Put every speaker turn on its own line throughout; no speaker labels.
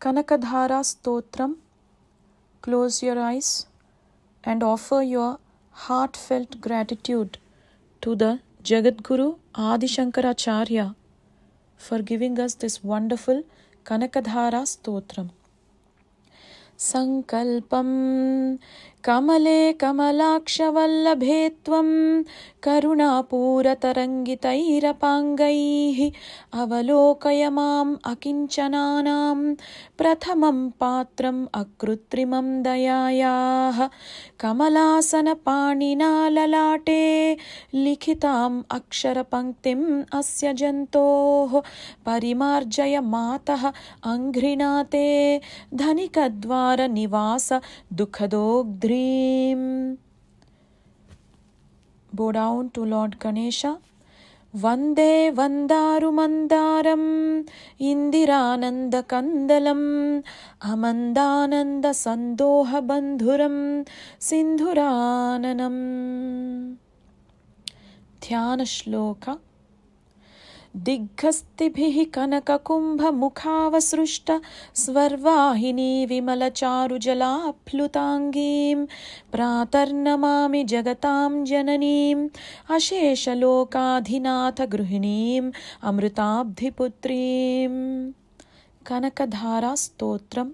Kanakadhara Stotram. Close your eyes and offer your heartfelt gratitude to the Jagadguru Adi Shankaracharya for giving us this wonderful Kanakadhara Stotram. Sankalpam Kamale Kamalakshavallabhe Tvam Karunapuratarangitairapangaihi Avalokayamam Akinchananam Prathamam Patram Akrutrimam Dayayah Kamalasana Panina Lalate Likhitam Akshara Panktim Asya Jantoh Parimarjaya Matah Angrinate Dhanikadvara Nivasa Dukhadogdri. Bow down to Lord Ganesha. Vande Vandaru Mandaram Indirananda Kandalam Amandananda Sandoha Bandhuram Sindhurananam. Dhyana Shloka. Dighastibhihi kanaka kumbha mukhavasrushta svarvahini vimalacharu jala plutangim pratarnamami jagatam jananim ashesha lokadhinatha gruhinim amrutabdhiputrim. Kanakadhara Stotram.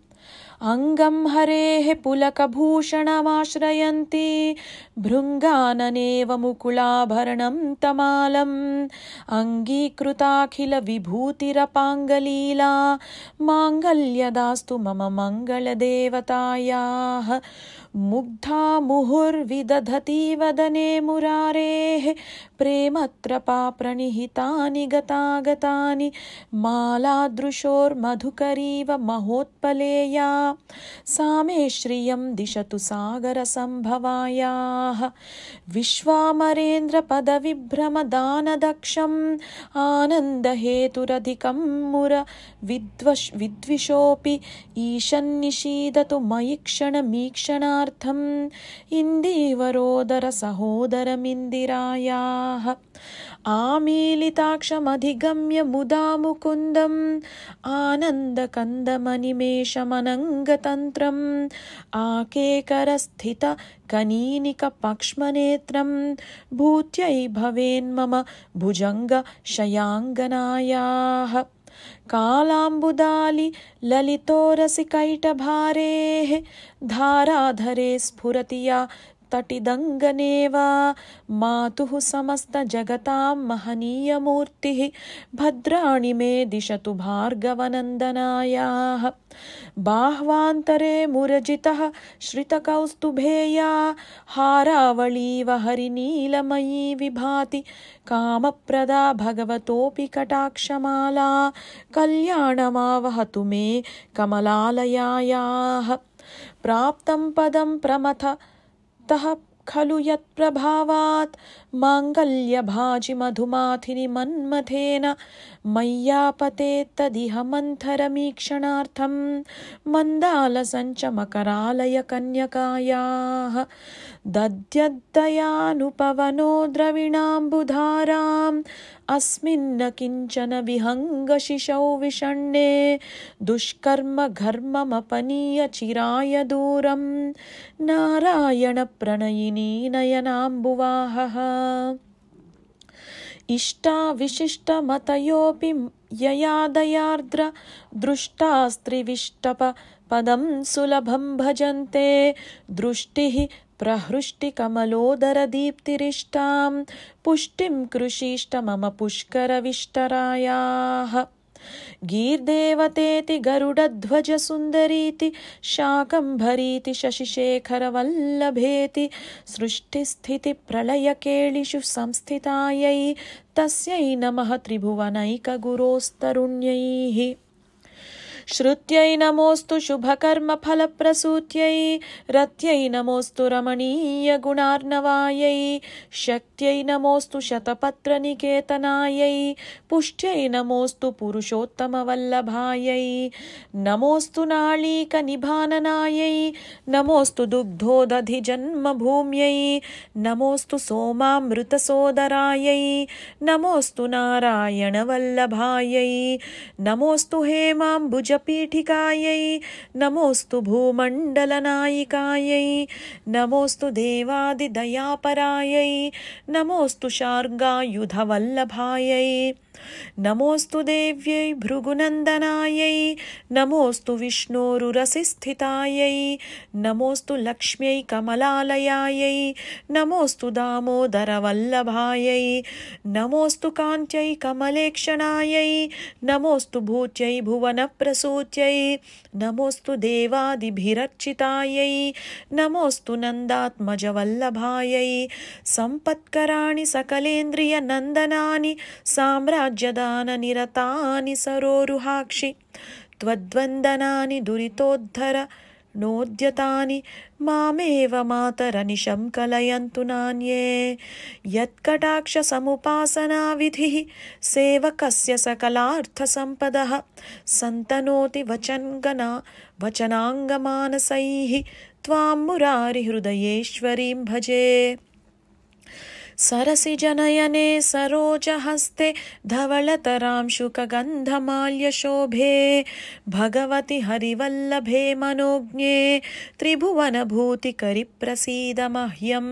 Angam harehe pulakabhushanamashrayanti bhrungananeva mukulabharanam tamalam angikrutakila vibhutirapangaleela mangalyadastu mama mangaladevatayah mugdha muhur vidadhati vadane murarehe prematrapa pranihitani gatagatani maladrushor madhukariva mahotpaleya Same Shriyam Dishatu Sagara Sambhavayah Vishwamarendra Padavibhrama Dana Daksham Ananda Heturadhikam Mura Vidvishopi Ishan Nishidatu Mayikshana Mikshanartham Indivarodara Sahodara Mindirayah Amilitakshamadhigamya muda mukundam Ananda kandamanimeshamanangatantram Akekarasthita kaninika pakshmanetram Bhutyai bhaven mama bhujanga shayanganayah Kalambudali lalitorasikaita bharehe Dharadhare spuratiya Tatidanganeva Matuhu samasta jagatam mahaniya murtihi Bhadrani me dishatu bhargavanandanayah Bahvantare murajitah shritakaustubheya Haravaliva harinilamayi vibhati Kamaprada bhagavatopi katakshamala Kalyanamavahatu me kamalalayayah Praptam padam pramatha Tah khalu yat prabhavat mangalya bhaji madhumathini manmathena mayyapate tadiha mantharamikshanartham mandala sancha makaralaya kanyakayah dadyadayyanupavano dravinambudharam asminna kinchana vihanga shishau vishanne dushkarma gharmamapaniya chiraya duram narayana pranayini nayanambuvaha Ishta vishishta matayopi yayadayardra drushtastrivishta padam sulabham bhajante drushtihi prahrushti kamalodara deeptirishtam pushtim krushishta mama pushkara vishtarayah Girdevate Garudadhvaja Sundariti Shakambhariti Shashishekhara Vallabheti Srushti Sthiti Pralaya Kelishu Samsthitayai Tasyai Namaha Tribhuvanaika Gurostarunyaihi Shrutyai namostu shubhakarma phalaprasutyai Ratyai namostu ramaniya gunarnavayai Shaktyai namostu shatapatra niketanayai Pushtyai namostu purushottama vallabhayai Namostu nalika nibhananayai Namostu dugdhodadhi janma bhumyai Namostu somamruta sodarayai Namostu narayana vallabhayai Namostu hemambuja मूलपीठिकायै नमोऽस्तु भूमण्डलनायिकायै नमोऽस्तु देवादिदयापरायै नमोऽस्तु शार्ङ्गायुधवल्लभायै नमोऽस्तु देव्यै भृगुनन्दनायै नमोऽस्तु विष्णोरुरसिस्थितायै नमोऽस्तु लक्ष्म्यै कमलालयायै नमोऽस्तु दामोदरवल्लभायै नमोऽस्तु कान्त्यै कमलेक्षणायै नमोऽस्तु भूत्यै भुवनप्रसूत्यै नमोऽस्तु देवादिभिरर्चितायै नमोऽस्तु नन्दात्मजवल्लभायै सम्पत्कराणि सकलेन्द्रियनन्दनानि साम्राज्यदाननिरतानि सरोरुहाक्षि त्वद्वन्दनानि दुरितोद्धर नोद्यतानि मामेव मातरनिशं कलयन्तु नान्ये यत्कटाक्षसमुपासनाविधिः सेवकस्य सकलार्थसम्पदः सन्तनोति वचनाङ्गमानसैः त्वां मुरारिहृदयेश्वरीं भजे सरसिजनयने सरोजहस्ते धवलतरांशुकगन्धमाल्यशोभे भगवति हरिवल्लभे मनोज्ञे त्रिभुवनभूतिकरिप्रसीद मह्यं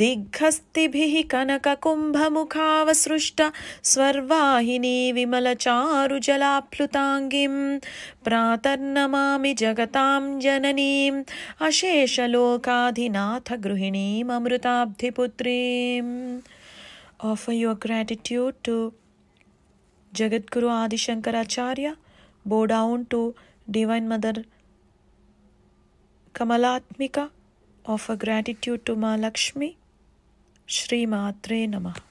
दिग्हस्तिभिः कनककुम्भमुखावसृष्ट स्वर्वाहिनी विमलचारुजलाप्लुताङ्गीं प्रातर्नमामि जगतां जननीम् अशेषलोकाधिनाथ गृहिणीममृताब्धिपुत्रीम्. Offer your gratitude to Jagadguru Adi Shankaracharya. Bow down to Divine Mother Kamalatmika. Offer gratitude to Ma Lakshmi. Shri Matre Namah.